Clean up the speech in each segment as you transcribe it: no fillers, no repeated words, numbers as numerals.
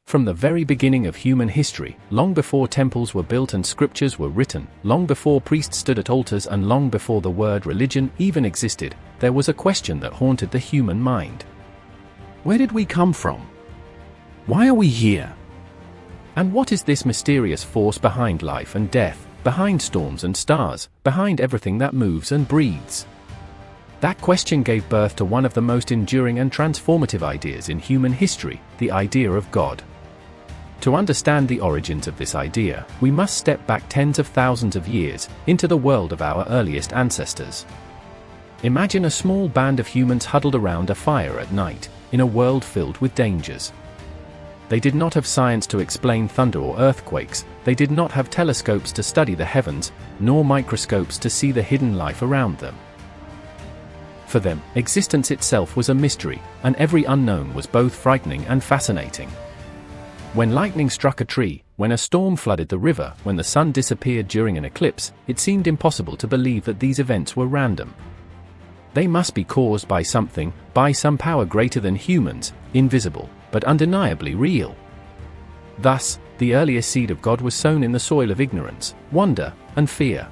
From the very beginning of human history, long before temples were built and scriptures were written, long before priests stood at altars and long before the word religion even existed, there was a question that haunted the human mind. Where did we come from? Why are we here? And what is this mysterious force behind life and death, behind storms and stars, behind everything that moves and breathes? That question gave birth to one of the most enduring and transformative ideas in human history, the idea of God. To understand the origins of this idea, we must step back tens of thousands of years, into the world of our earliest ancestors. Imagine a small band of humans huddled around a fire at night, in a world filled with dangers. They did not have science to explain thunder or earthquakes, they did not have telescopes to study the heavens, nor microscopes to see the hidden life around them. For them, existence itself was a mystery, and every unknown was both frightening and fascinating. When lightning struck a tree, when a storm flooded the river, when the sun disappeared during an eclipse, it seemed impossible to believe that these events were random. They must be caused by something, by some power greater than humans, invisible, but undeniably real. Thus, the earliest seed of God was sown in the soil of ignorance, wonder, and fear.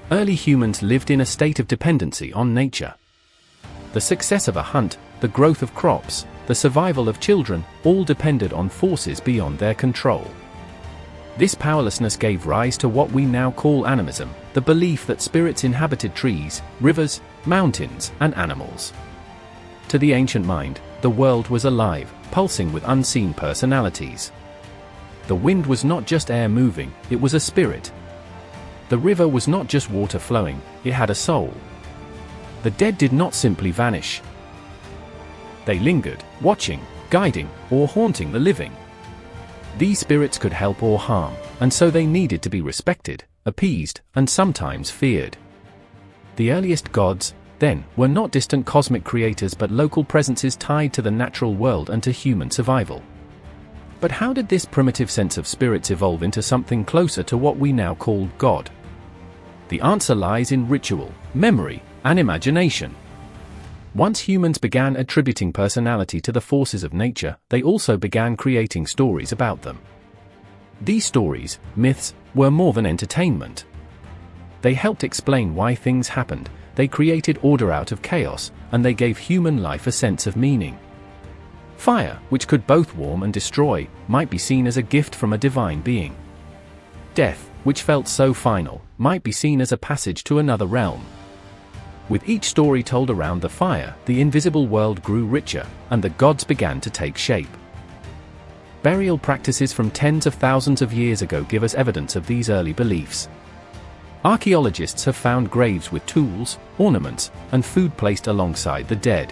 Early humans lived in a state of dependency on nature. The success of a hunt, the growth of crops, the survival of children, all depended on forces beyond their control. This powerlessness gave rise to what we now call animism, the belief that spirits inhabited trees, rivers, mountains, and animals. To the ancient mind, the world was alive, pulsing with unseen personalities. The wind was not just air moving, it was a spirit. The river was not just water flowing, it had a soul. The dead did not simply vanish. They lingered, watching, guiding, or haunting the living. These spirits could help or harm, and so they needed to be respected, appeased, and sometimes feared. The earliest gods, then, were not distant cosmic creators but local presences tied to the natural world and to human survival. But how did this primitive sense of spirits evolve into something closer to what we now call God? The answer lies in ritual, memory, and imagination. Once humans began attributing personality to the forces of nature, they also began creating stories about them. These stories, myths, were more than entertainment. They helped explain why things happened, they created order out of chaos, and they gave human life a sense of meaning. Fire, which could both warm and destroy, might be seen as a gift from a divine being. Death, which felt so final, might be seen as a passage to another realm. With each story told around the fire, the invisible world grew richer, and the gods began to take shape. Burial practices from tens of thousands of years ago give us evidence of these early beliefs. Archaeologists have found graves with tools, ornaments, and food placed alongside the dead.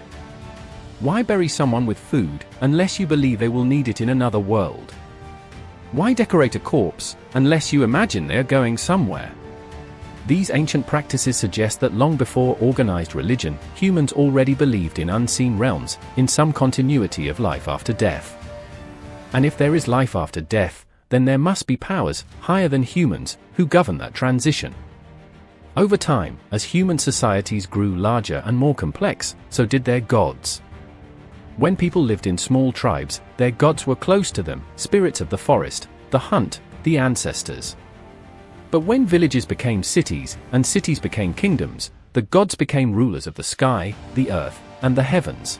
Why bury someone with food, unless you believe they will need it in another world? Why decorate a corpse, unless you imagine they are going somewhere? These ancient practices suggest that long before organized religion, humans already believed in unseen realms, in some continuity of life after death. And if there is life after death, then there must be powers, higher than humans, who govern that transition. Over time, as human societies grew larger and more complex, so did their gods. When people lived in small tribes, their gods were close to them, spirits of the forest, the hunt, the ancestors. But when villages became cities, and cities became kingdoms, the gods became rulers of the sky, the earth, and the heavens.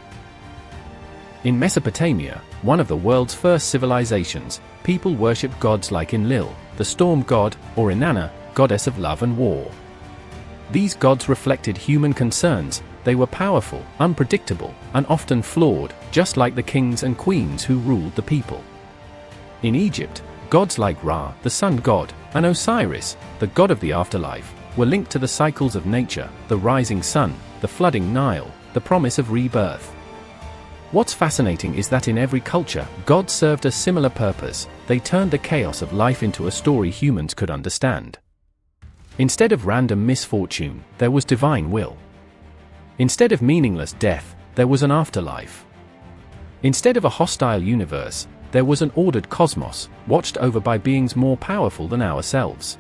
In Mesopotamia, one of the world's first civilizations, people worshipped gods like Enlil, the storm god, or Inanna, goddess of love and war. These gods reflected human concerns. They were powerful, unpredictable, and often flawed, just like the kings and queens who ruled the people. In Egypt, gods like Ra, the sun god, and Osiris, the god of the afterlife, were linked to the cycles of nature, the rising sun, the flooding Nile, the promise of rebirth. What's fascinating is that in every culture, gods served a similar purpose. They turned the chaos of life into a story humans could understand. Instead of random misfortune, there was divine will. Instead of meaningless death, there was an afterlife. Instead of a hostile universe, there was an ordered cosmos, watched over by beings more powerful than ourselves.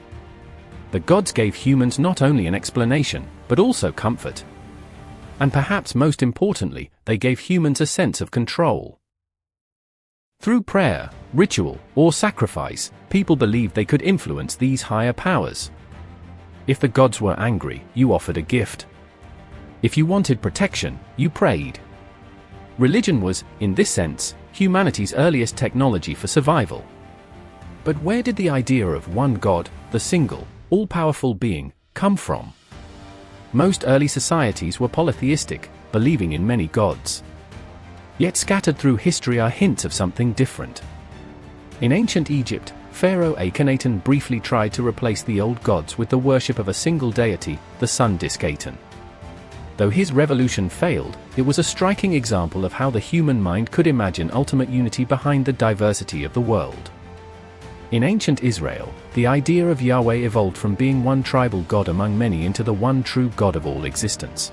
The gods gave humans not only an explanation, but also comfort. And perhaps most importantly, they gave humans a sense of control. Through prayer, ritual, or sacrifice, people believed they could influence these higher powers. If the gods were angry, you offered a gift. If you wanted protection, you prayed. Religion was, in this sense, humanity's earliest technology for survival. But where did the idea of one God, the single, all-powerful being, come from? Most early societies were polytheistic, believing in many gods. Yet scattered through history are hints of something different. In ancient Egypt, Pharaoh Akhenaten briefly tried to replace the old gods with the worship of a single deity, the sun disk Aten. Though his revolution failed, it was a striking example of how the human mind could imagine ultimate unity behind the diversity of the world. In ancient Israel, the idea of Yahweh evolved from being one tribal god among many into the one true God of all existence.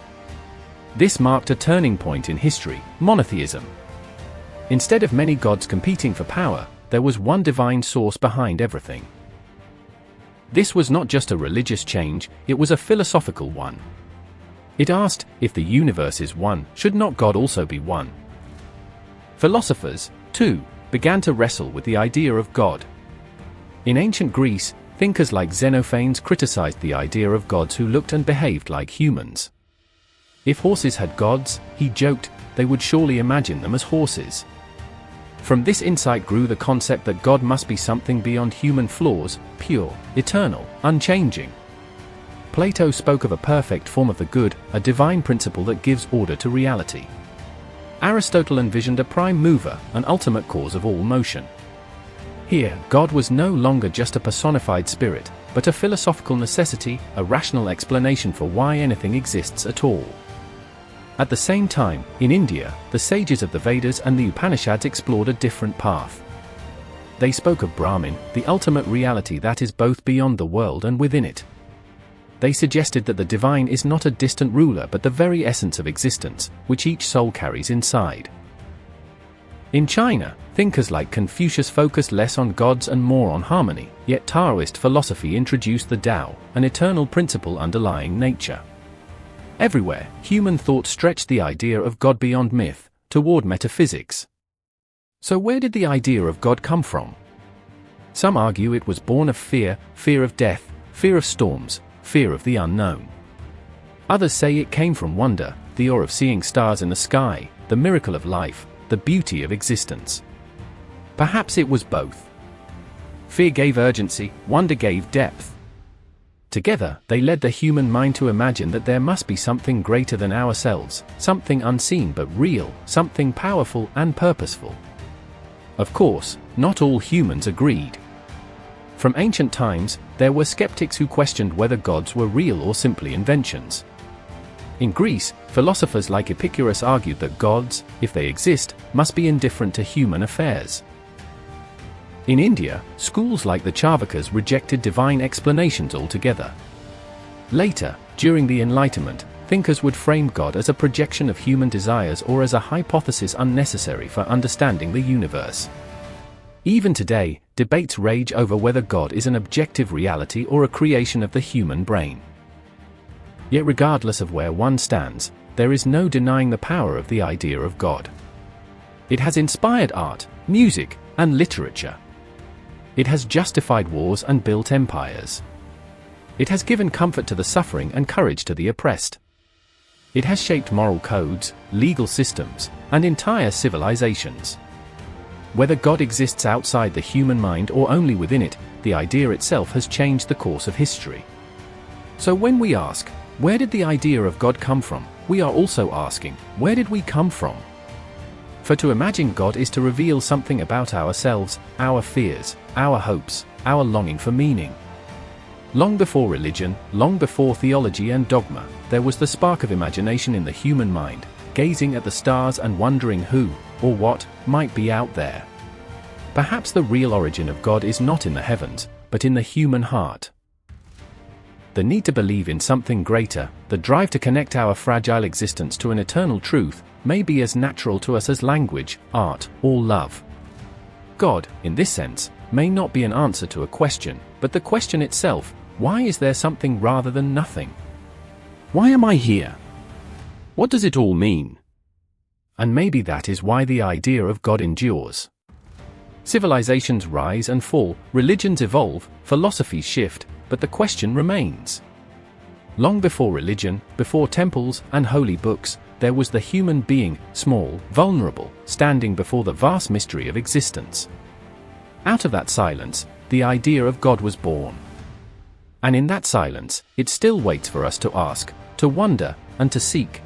This marked a turning point in history, monotheism. Instead of many gods competing for power, there was one divine source behind everything. This was not just a religious change, it was a philosophical one. It asked, if the universe is one, should not God also be one? Philosophers, too, began to wrestle with the idea of God. In ancient Greece, thinkers like Xenophanes criticized the idea of gods who looked and behaved like humans. If horses had gods, he joked, they would surely imagine them as horses. From this insight grew the concept that God must be something beyond human flaws, pure, eternal, unchanging. Plato spoke of a perfect form of the good, a divine principle that gives order to reality. Aristotle envisioned a prime mover, an ultimate cause of all motion. Here, God was no longer just a personified spirit, but a philosophical necessity, a rational explanation for why anything exists at all. At the same time, in India, the sages of the Vedas and the Upanishads explored a different path. They spoke of Brahman, the ultimate reality that is both beyond the world and within it. They suggested that the divine is not a distant ruler but the very essence of existence, which each soul carries inside. In China, thinkers like Confucius focused less on gods and more on harmony, yet Taoist philosophy introduced the Tao, an eternal principle underlying nature. Everywhere, human thought stretched the idea of God beyond myth, toward metaphysics. So where did the idea of God come from? Some argue it was born of fear, fear of death, fear of storms, fear of the unknown. Others say it came from wonder, the awe of seeing stars in the sky, the miracle of life, the beauty of existence. Perhaps it was both. Fear gave urgency, wonder gave depth. Together, they led the human mind to imagine that there must be something greater than ourselves, something unseen but real, something powerful and purposeful. Of course, not all humans agreed. From ancient times, there were skeptics who questioned whether gods were real or simply inventions. In Greece, philosophers like Epicurus argued that gods, if they exist, must be indifferent to human affairs. In India, schools like the Charvakas rejected divine explanations altogether. Later, during the Enlightenment, thinkers would frame God as a projection of human desires or as a hypothesis unnecessary for understanding the universe. Even today, debates rage over whether God is an objective reality or a creation of the human brain. Yet regardless of where one stands, there is no denying the power of the idea of God. It has inspired art, music, and literature. It has justified wars and built empires. It has given comfort to the suffering and courage to the oppressed. It has shaped moral codes, legal systems, and entire civilizations. Whether God exists outside the human mind or only within it, the idea itself has changed the course of history. So when we ask, where did the idea of God come from, we are also asking, where did we come from? For to imagine God is to reveal something about ourselves, our fears, our hopes, our longing for meaning. Long before religion, long before theology and dogma, there was the spark of imagination in the human mind, gazing at the stars and wondering who, or what, might be out there. Perhaps the real origin of God is not in the heavens, but in the human heart. The need to believe in something greater, the drive to connect our fragile existence to an eternal truth, may be as natural to us as language, art, or love. God, in this sense, may not be an answer to a question, but the question itself, why is there something rather than nothing? Why am I here? What does it all mean? And maybe that is why the idea of God endures. Civilizations rise and fall, religions evolve, philosophies shift, but the question remains. Long before religion, before temples and holy books, there was the human being, small, vulnerable, standing before the vast mystery of existence. Out of that silence, the idea of God was born. And in that silence, it still waits for us to ask, to wonder, and to seek.